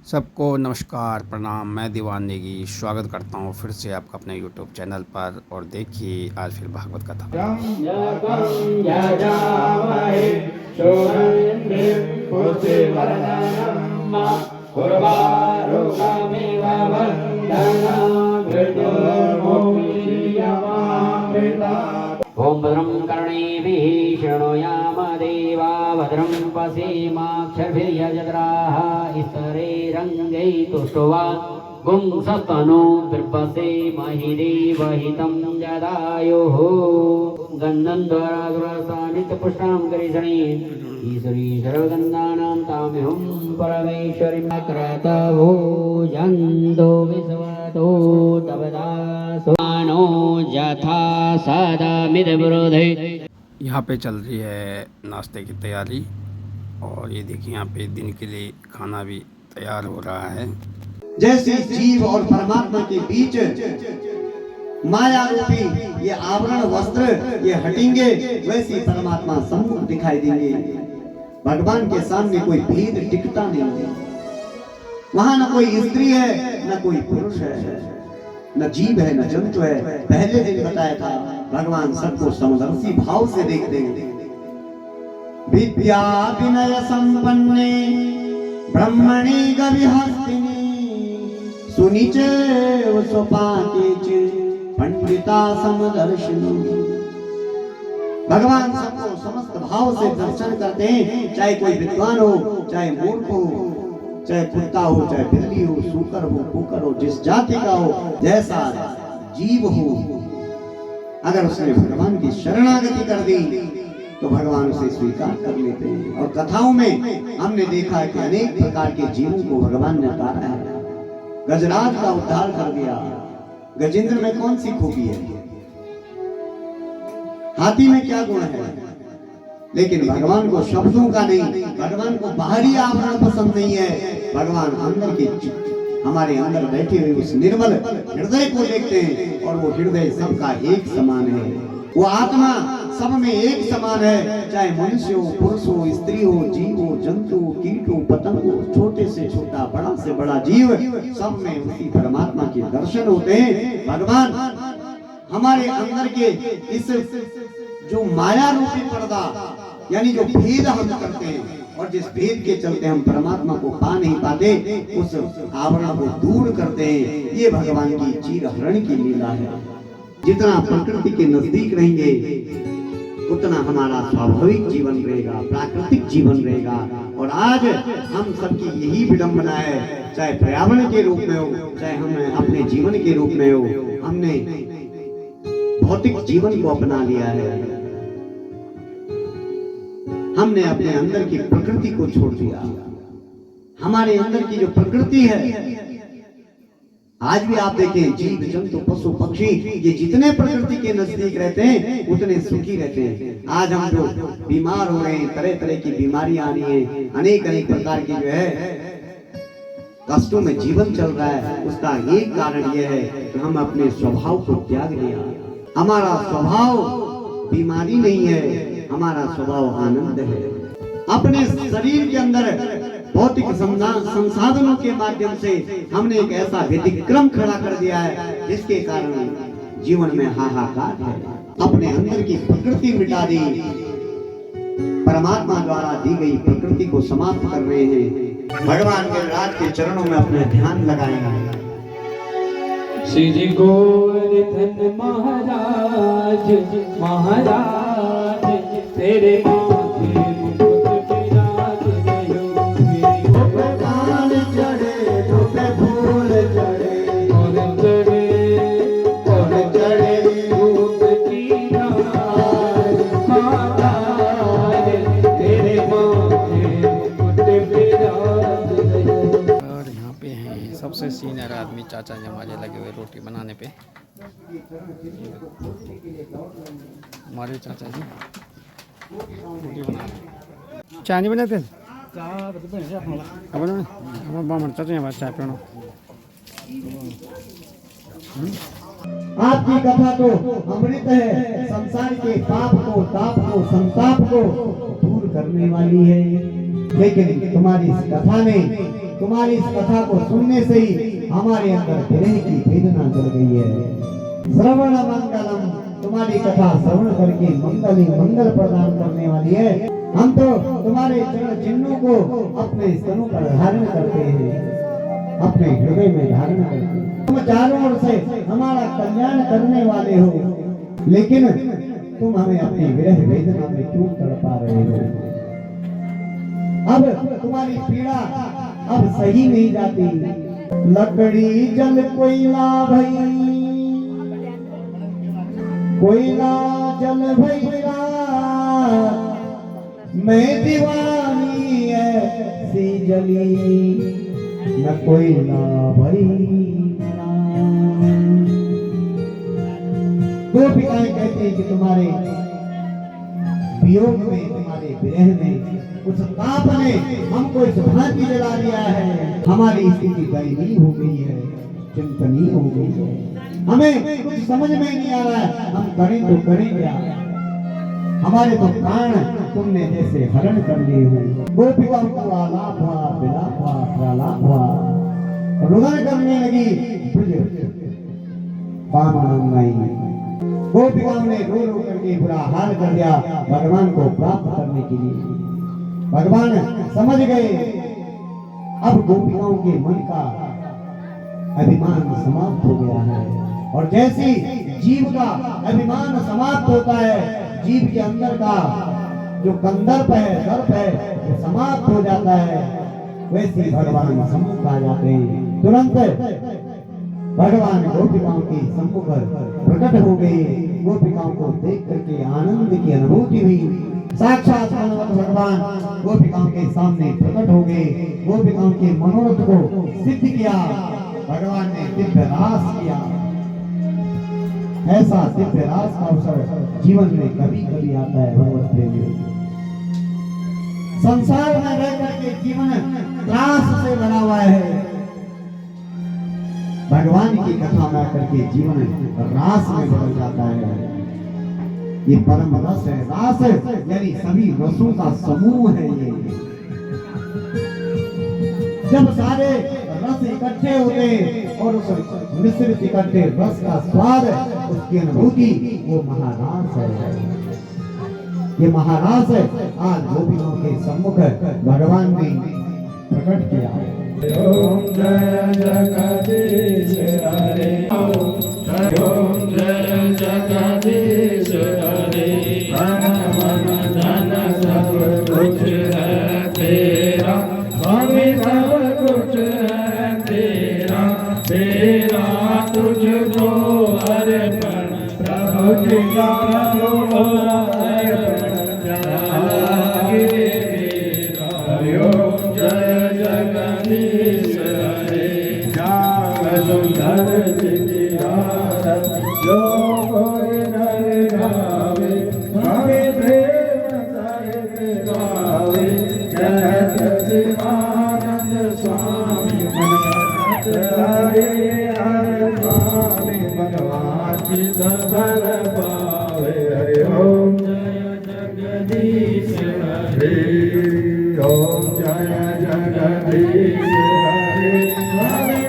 सबको नमस्कार प्रणाम। मैं दीवान नेगी स्वागत करता हूँ फिर से आपका अपने यूट्यूब चैनल पर। और देखिए आज फिर भागवत कथा। ओम भद्रं कर्णेभिः शृणुयाम देवा भद्रं पश्येमाक्षभिर्यजत्राः स्तरैरङ्गैः तुष्टुवा पुंसस्तनो बिर्बसेमहि देवहितं जदायुः गन्धन्धराधुरसानित्यपुष्टां करिषणे ईश्वरी सर्वगन्धानां ताम्यहं परमेश्वरीं क्रतवो जन्तो विश्वतो तवदासो यथा सदामिदविरोधे। यहाँ पे चल रही है नाश्ते की तैयारी। और ये देखिए यहाँ पे दिन के लिए खाना भी तैयार हो रहा है। जैसे जीव और परमात्मा के बीच माया रूपी ये आवरण वस्त्र ये हटेंगे, वैसे परमात्मा सम्मुख दिखाई देंगे। भगवान के सामने कोई भेद टिकता नहीं है। वहां न कोई स्त्री है न कोई पुरुष है, न जीव है न जंतु है। पहले दिन बताया था भगवान सबको समदर्शी भाव से देखते हैं। विद्या विनय संपन्ने ब्रह्मणि गविहस्तिनी सुनिचे स्वपाके पंडिता समदर्शिनी। भगवान सबको समस्त भाव से दर्शन करते हैं, चाहे कोई विद्वान हो, चाहे मूर्ख हो, चाहे कुत्ता हो, चाहे बिल्ली हो, सूकर हो, कुकर हो, जिस जाति का हो, जैसा जीव हो, अगर उसने भगवान की शरणागति कर दी तो भगवान उसे स्वीकार कर लेते हैं। और कथाओं में हमने देखा है कि अनेक प्रकार के जीवों को भगवान ने उतारा है। गजराज का उद्धार कर दिया। गजेंद्र में कौन सी खूबी है? हाथी में क्या गुण है? लेकिन भगवान को शब्दों का नहीं, भगवान को बाहरी आवरण पसंद नहीं है। भगवान अंदर के हमारे अंदर बैठे हुए उस निर्मल हृदय को देखते हैं, और वो हृदय सबका एक समान है। वो आत्मा सब में एक समान है, चाहे मनुष्य हो, पुरुष हो, स्त्री हो, जीव हो, जंतु हो, कीट हो, पतंग हो, छोटे से छोटा, बड़ा से बड़ा जीव, सब में उसी परमात्मा के दर्शन होते हैं। भगवान हमारे अंदर के इस जो माया रूपी पर्दा यानी जो भेद हम करते हैं, और जिस भेद के चलते हम परमात्मा को पा नहीं पाते, उस आवरण को दूर करते हैं। ये भगवान की चीरहरण की लीला है। जितना प्रकृति के नजदीक रहेंगे उतना हमारा स्वाभाविक जीवन रहेगा, प्राकृतिक जीवन रहेगा। और आज हम सबकी यही विडंबना है, चाहे पर्यावरण के रूप में हो, चाहे हम अपने जीवन के रूप में हो, हमने भौतिक जीवन को अपना लिया है। हमने अपने अंदर की प्रकृति को छोड़ दिया। हमारे अंदर की जो प्रकृति है, आज भी आप देखें, जीव जंतु पशु पक्षी ये जितने प्रकृति के नजदीक रहते हैं उतने सुखी रहते हैं। आज हम जो बीमार हो रहे हैं, तरह तरह की बीमारियां आ रही हैं, अनेक अनेक प्रकार की जो है कष्टों में जीवन चल रहा है, उसका एक कारण यह है कि हम अपने स्वभाव को त्याग दिया। हमारा स्वभाव बीमारी नहीं है, हमारा स्वभाव आनंद है। अपने शरीर के अंदर भौतिक संसाधनों के माध्यम से हमने एक ऐसा व्यतिक्रम खड़ा कर दिया है जिसके कारण जीवन में हाहाकार है। अपने अंदर की प्रकृति मिटा दी, परमात्मा द्वारा दी गई प्रकृति को समाप्त कर रहे हैं। भगवान के राज के चरणों में अपना ध्यान लगाएंगे। श्री गोवर्धन महाराज महाराज तेरे सबसे सीनियर आदमी चाचा जी हमारे लगे हुए रोटी बनाने पे। हमारे चाचा जी रोटी बना चाय नहीं बनाते, चाचा यहाँ चाय पीना। आपकी कथा तो अमृत है, संसार के पाप को, ताप को, संताप को दूर करने वाली है। लेकिन तुम्हारी इस कथा ने तुम्हारी इस कथा को सुनने से ही हमारे अंदर विरह की वेदना जल गई है। श्रवण मंगलम, तुम्हारी कथा श्रवण करके मंगल ही मंगल प्रदान करने वाली है। हम तो तुम्हारे चरण चिन्हों को अपने स्तनों पर धारण करते हैं, अपने हृदय में धारण करते हैं। तुम चारों ओर से हमारा कल्याण करने वाले हो, लेकिन तुम हमें अपनी विरह वेदना में क्यों तड़पा रहे हो? अब तुम्हारी पीड़ा अब सही नहीं जाती। लकड़ी जल कोयला भई, कोयला जल भैया, मैं दीवानी ऐसी जली, न कोयला भई। गोपिकाएं कहते हैं कि तुम्हारे वियोग में, तुम्हारे विरह में उस ताप ने हमको इस भांति जला दिया है। हमारी स्थिति दयनीय हो गई है, चिंतनीय हो गई है। हमें कुछ समझ में नहीं आ रहा है, हम करें तो करें क्या? हमारे तो प्राण तुमने जैसे हरण कर लिए हो। गोपिकाओं को आलाप हुआ, विलाप हुआ, प्रलाप हुआ, रुदन करने लगी। गोपिकाओं ने रो रो करके बुरा हाल कर दिया भगवान को प्राप्त करने के लिए। भगवान समझ गए अब गोपिकाओं के मन का अभिमान समाप्त हो गया है। और जैसी जीव का अभिमान समाप्त होता है, जीव के अंदर का जो कंदर्प है, दर्प है, वो समाप्त हो जाता है, वैसे भगवान सम्मुख आ जाते हैं। तुरंत भगवान गोपिकाओं के सम्मुख प्रकट हो गए। गोपिकाओं को देख करके आनंद की अनुभूति हुई। साक्षात भगवान गोपिकाओं के सामने प्रकट हो गए। गोपिकाओं के मनोरथ को सिद्ध किया। भगवान ने दिव्य रास किया। ऐसा दिव्य रास का अवसर जीवन में कभी कभी आता है। भगवत प्रेमी, संसार में रह करके जीवन त्रास से भरा हुआ है। भगवान की कथा में आकर के जीवन रास में बदल जाता है। ये परम रस है। रास यानी सभी रसों का समूह है। ये जब सारे रस इकट्ठे होते और उस मिश्रित इकट्ठे रस का स्वाद, उसकी अनुभूति, वो महारास है। ये महारास है आज गोपियों के सम्मुख भगवान ने प्रकट किया। ओम जय जगदीश हरे, ओम जय जगदीश हरे। धन मन धन सब कुछ है तेरा, स्वामी सब कुछ है तेरा, तेरा तुझको अर्पण प्रभु जी का सुंदर जो कोई नर गावे, स्वामी प्रेम सहित गावे। जय शिवानंद स्वामी मनगत हरे, हरे स्वामी भगवान चित बल पावे। हरि ओम जय जगदीश हरे, ओम जय जगदीश हरे। स्वामी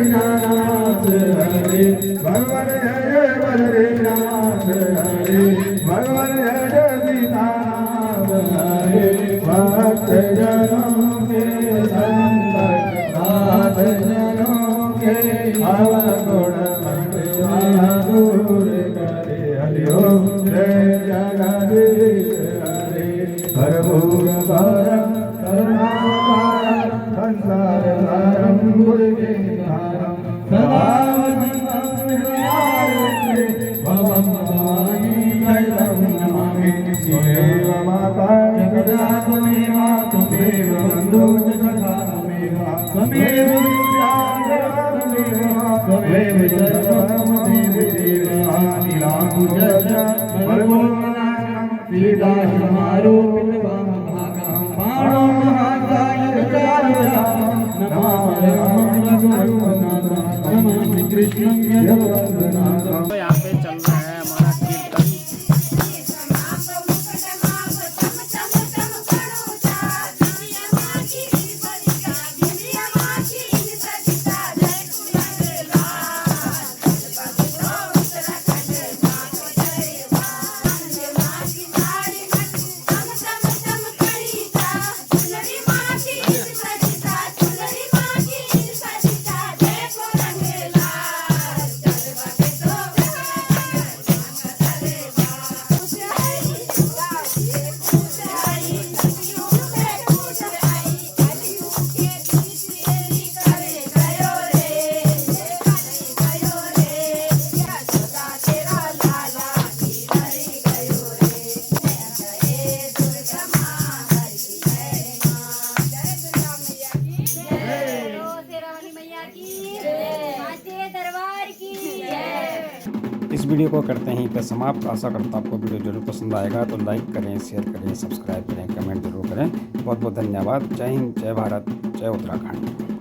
नाथ हरे, भगवान जय बद्रीनाथ हरे, भगवान जय दीनानाथ हरे। भक्त जनों के संकट, नाथ जनों के अवगुण दूर करे। हरि ओम जय जगदीश हरे, हर भूर भारम करुणाकारं, संसार सारं मुरली सदा भवं नमामि। शिवेव माता जगदात् मेवा, त्वमेव बन्धो च सखा मेवा, त्वमेव विद्या त्वमेव सर्वं देवा। नीलांबुजश्च वरदोनाथं, पीताशमारोपितं भागं, बाणो महाकायविचारितं, नमामि कृष्णं यदुवन्दनाथं। यहाँ पे चल रहा है हमारा कीर्तन। इस वीडियो को करते हैं कि समाप्त। आशा करता हूँ आपको वीडियो जरूर पसंद आएगा, तो लाइक करें, शेयर करें, सब्सक्राइब करें, कमेंट जरूर करें। बहुत बहुत धन्यवाद। जय हिंद, जय भारत, जय उत्तराखंड।